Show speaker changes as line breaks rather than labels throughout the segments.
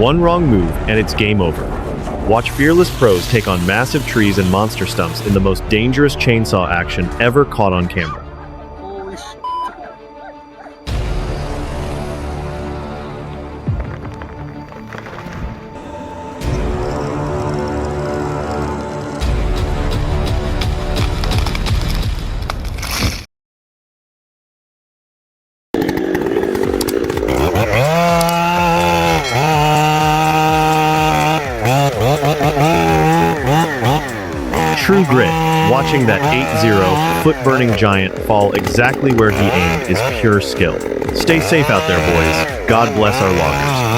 One wrong move, and it's game over. Watch fearless pros take on massive trees and monster stumps in the most dangerous chainsaw action ever caught on camera.
Holy shit.
True grit, watching that 8-0 foot-burning giant fall exactly where he aimed is pure skill. Stay safe out there, boys. God bless our loggers.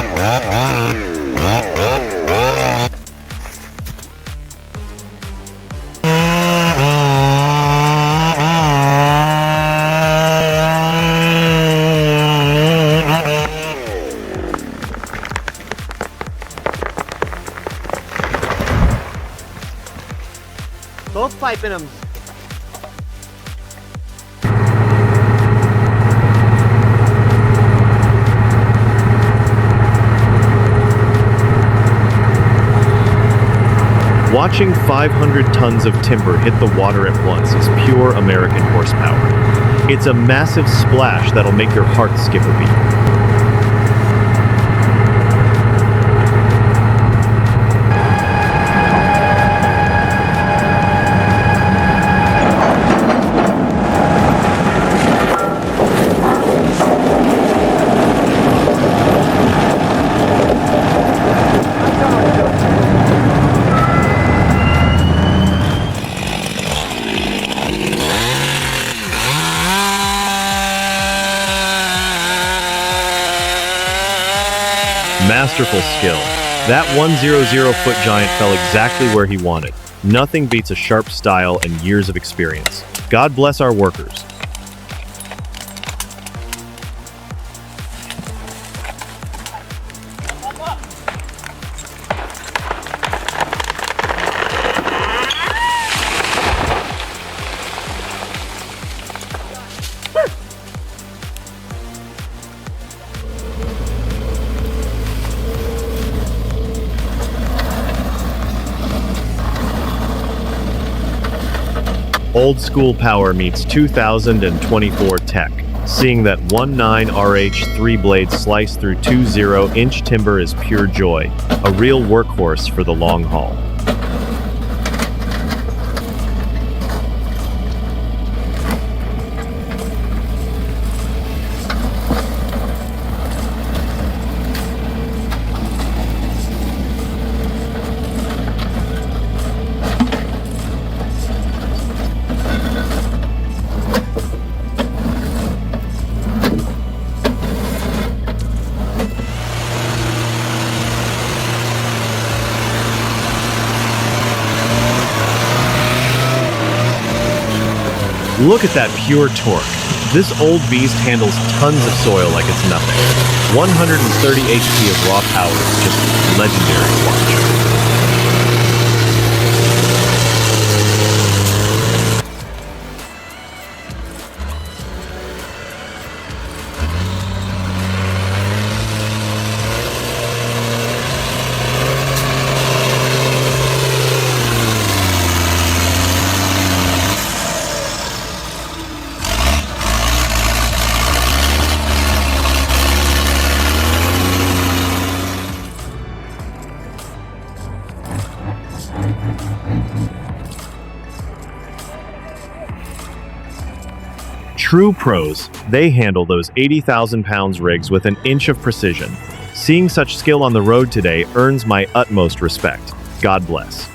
Both piping them.
Watching 500 tons of timber hit the water at once is pure American horsepower. It's a massive splash that'll make your heart skip a beat. Masterful skill. That 100-foot giant fell exactly where he wanted. Nothing beats a sharp style and years of experience. God bless our workers. Old school power meets 2024 tech. Seeing that 1.9 RH 3-blade slice through 2.0-inch timber is pure joy. A real workhorse for the long haul. Look at that pure torque. This old beast handles tons of soil like it's nothing. 130 HP of raw power is just legendary to watch. True pros, they handle those 80,000 pounds rigs with an inch of precision. Seeing such skill on the road today earns my utmost respect. God bless.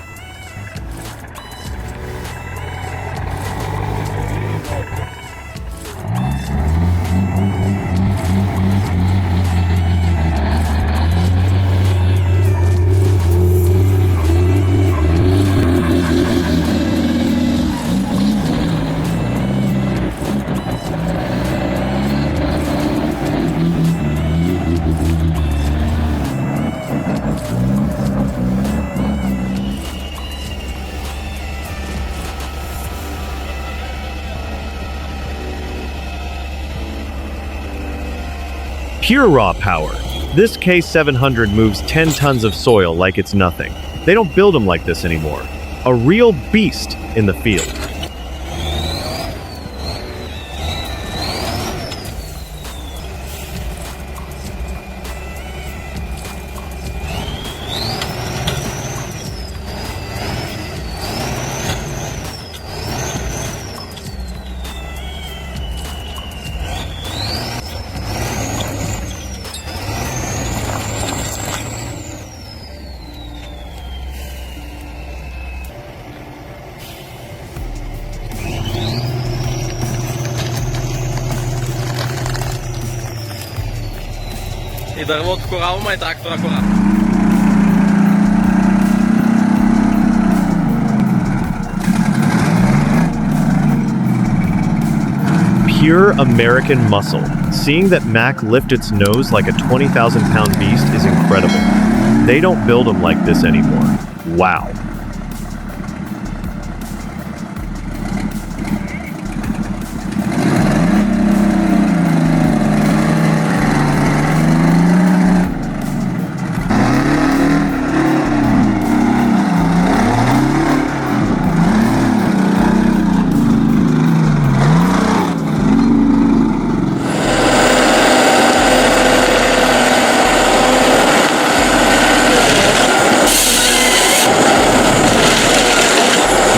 Pure raw power. This K700 moves 10 tons of soil like it's nothing. They don't build them like this anymore. A real beast in the field.
І дърво от корал, ма и трактора корал.
Pure American muscle. Seeing that Mac lift its nose like a 20,000-pound beast is incredible. They don't build them like this anymore. Wow.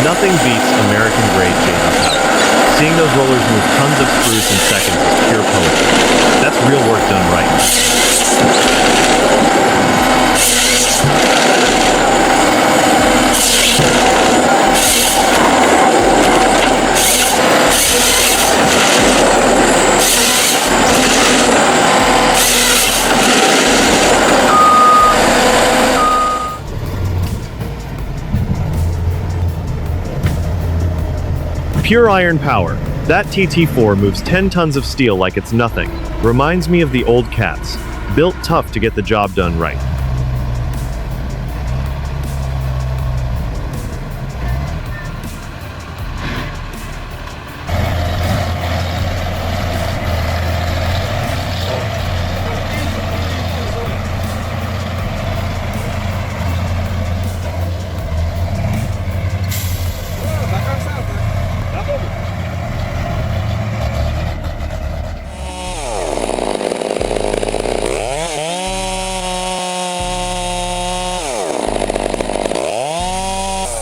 Nothing beats American-grade JD power. Seeing those rollers move tons of spruce in seconds is pure poetry. That's real work done right. Pure iron power. That TT4 moves 10 tons of steel like it's nothing. Reminds me of the old cats. Built tough to get the job done right.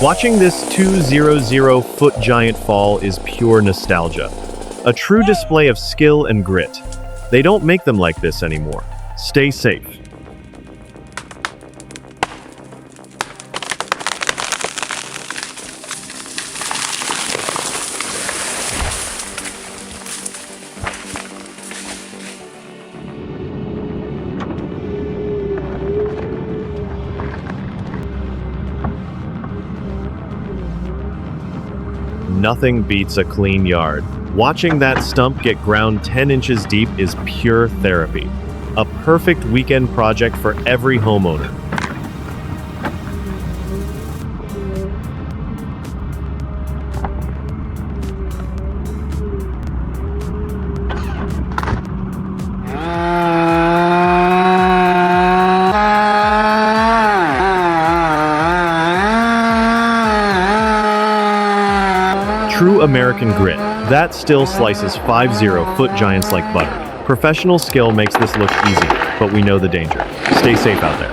Watching this 200-foot giant fall is pure nostalgia. A true display of skill and grit. They don't make them like this anymore. Stay safe. Nothing beats a clean yard. Watching that stump get ground 10 inches deep is pure therapy. A perfect weekend project for every homeowner. True American grit. That still slices 50-foot giants like butter. Professional skill makes this look easy, but we know the danger. Stay safe out there.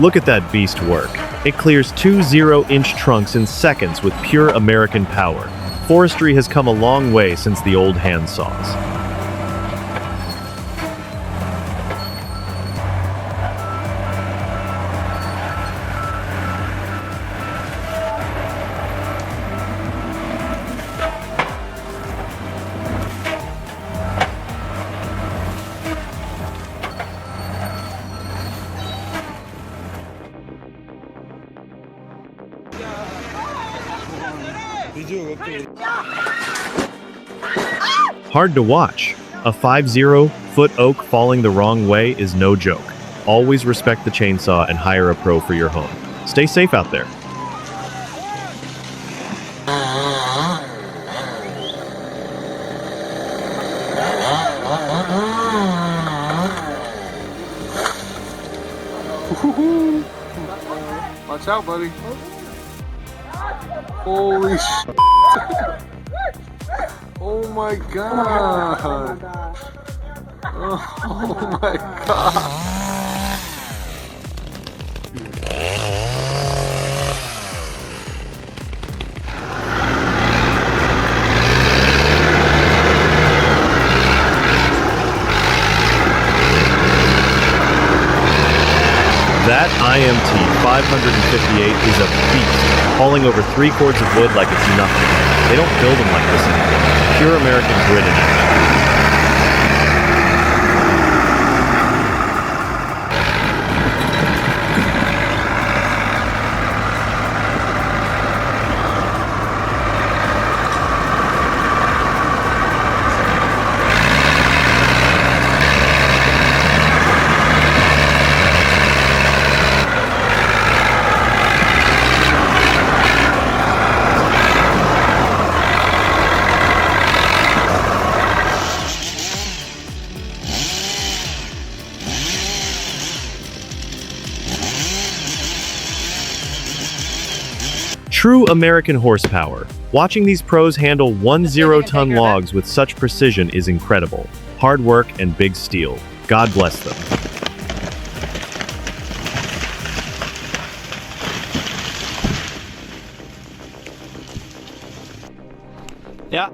Look at that beast work. It clears 2 0-inch trunks in seconds with pure American power. Forestry has come a long way since the old hand saws. Hard to watch. A 50-foot oak falling the wrong way is no joke. Always respect the chainsaw and hire a pro for your home. Stay safe out there.
Watch out, buddy. Holy sh**. Oh my god. Oh my god.
That IMT 558 is a beast, hauling over 3 cords of wood like it's nothing. They don't build them like this anymore. Pure American grit in action. True American horsepower. Watching these pros handle 10-ton logs with such precision is incredible. Hard work and big steel. God bless them.
Ja.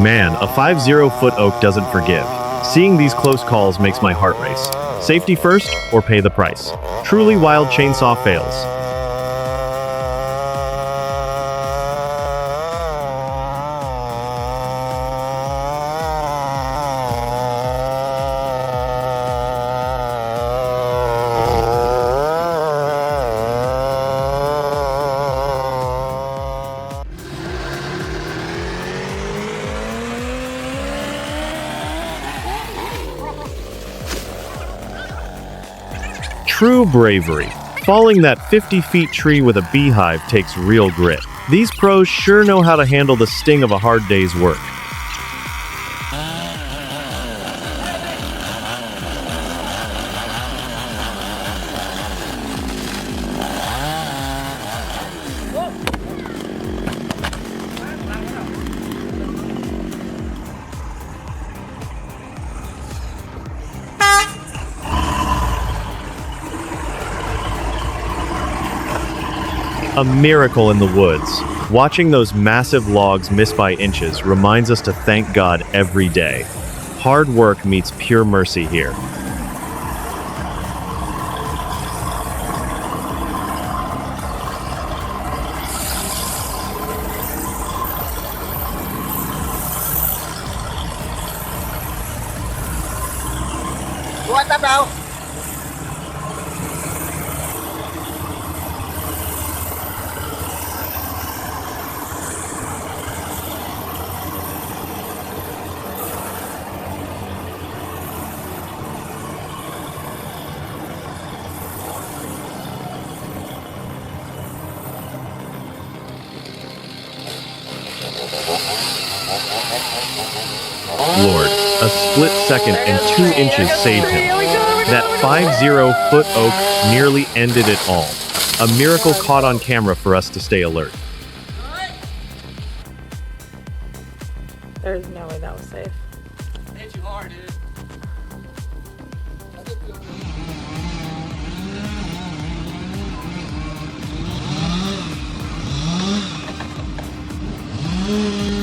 Man, a 50-foot oak doesn't forgive. Seeing these close calls makes my heart race. Safety first or pay the price. Truly wild chainsaw fails. True bravery. Falling that 50-feet tree with a beehive takes real grit. These pros sure know how to handle the sting of a hard day's work. A miracle in the woods. Watching those massive logs miss by inches reminds us to thank God every day. Hard work meets pure mercy here.
What's up now?
Lord, a split second and 2 inches saved him. That 50-foot oak nearly ended it all. A miracle caught on camera for us to stay alert.
There's no way that was safe.
Hit you hard, dude.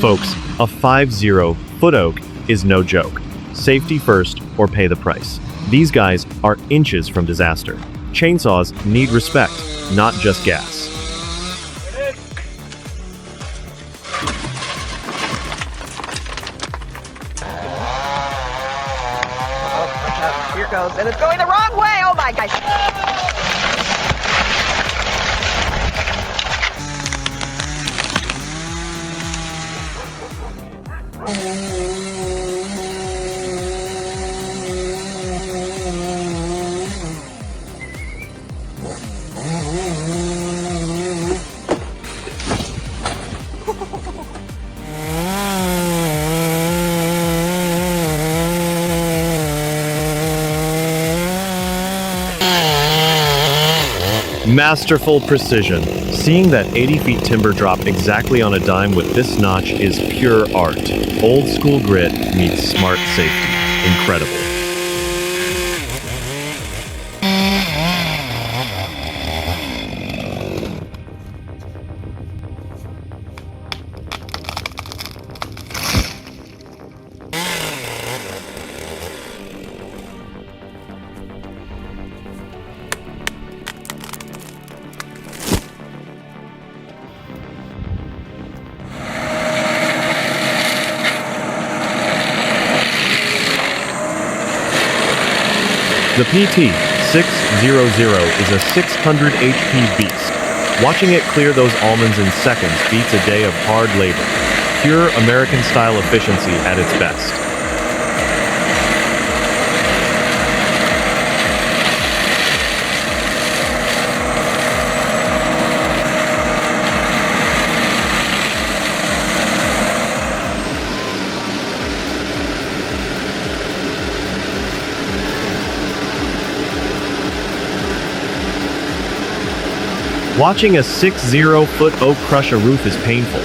Folks, a 50-foot oak is no joke. Safety first or pay the price. These guys are inches from disaster. Chainsaws need respect, not just gas.
Here goes, and it's going the wrong way! Oh my gosh!
Masterful precision. Seeing that 80 feet timber drop exactly on a dime with this notch is pure art. Old school grit meets smart safety. Incredible. The PT-600 is a 600 HP beast. Watching it clear those almonds in seconds beats a day of hard labor. Pure American-style efficiency at its best. Watching a 60-foot oak crush a roof is painful.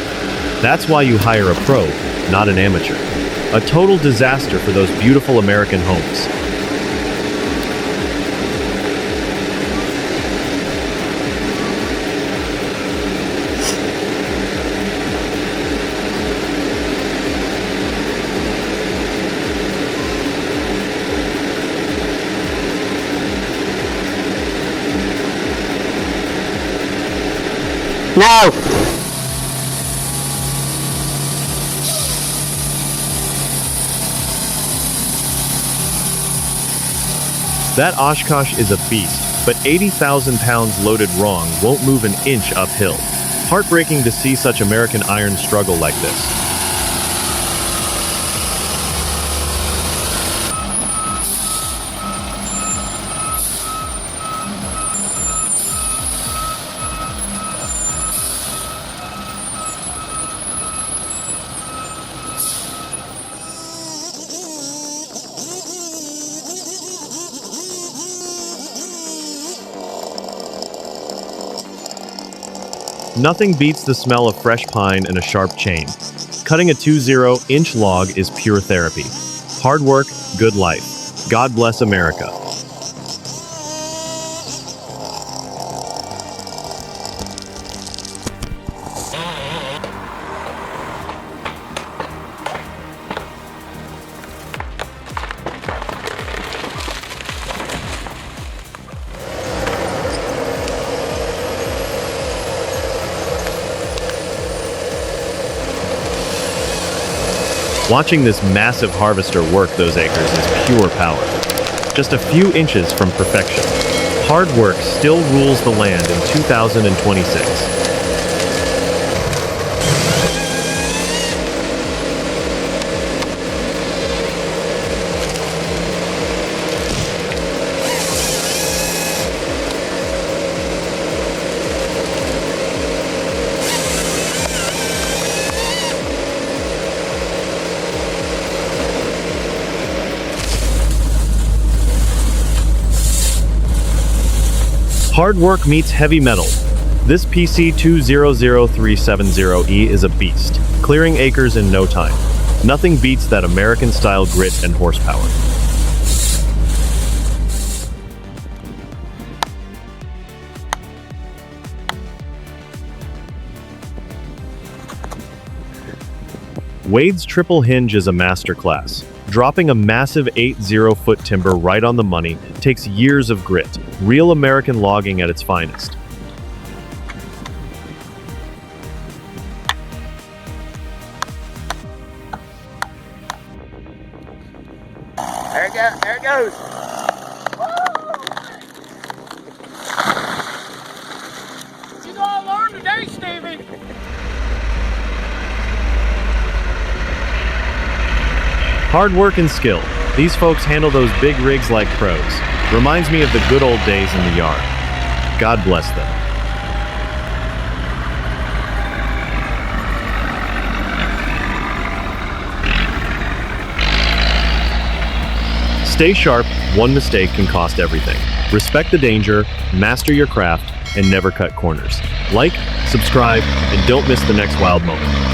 That's why you hire a pro, not an amateur. A total disaster for those beautiful American homes.
No!
That Oshkosh is a beast, but 80,000 pounds loaded wrong won't move an inch uphill. Heartbreaking to see such American iron struggle like this. Nothing beats the smell of fresh pine and a sharp chain. Cutting a 20-inch log is pure therapy. Hard work, good life. God bless America. Watching this massive harvester work those acres is pure power. Just a few inches from perfection. Hard work still rules the land in 2026. Hard work meets heavy metal. This PC-200370E is a beast, clearing acres in no time. Nothing beats that American-style grit and horsepower. Wade's triple hinge is a masterclass. Dropping a massive 80-foot timber right on the money takes years of grit, real American logging at its finest.
There it goes.
You gonna learn today, Stevie.
Hard work and skill. These folks handle those big rigs like pros. Reminds me of the good old days in the yard. God bless them. Stay sharp. One mistake can cost everything. Respect the danger, master your craft, and never cut corners. Like, subscribe, and don't miss the next wild moment.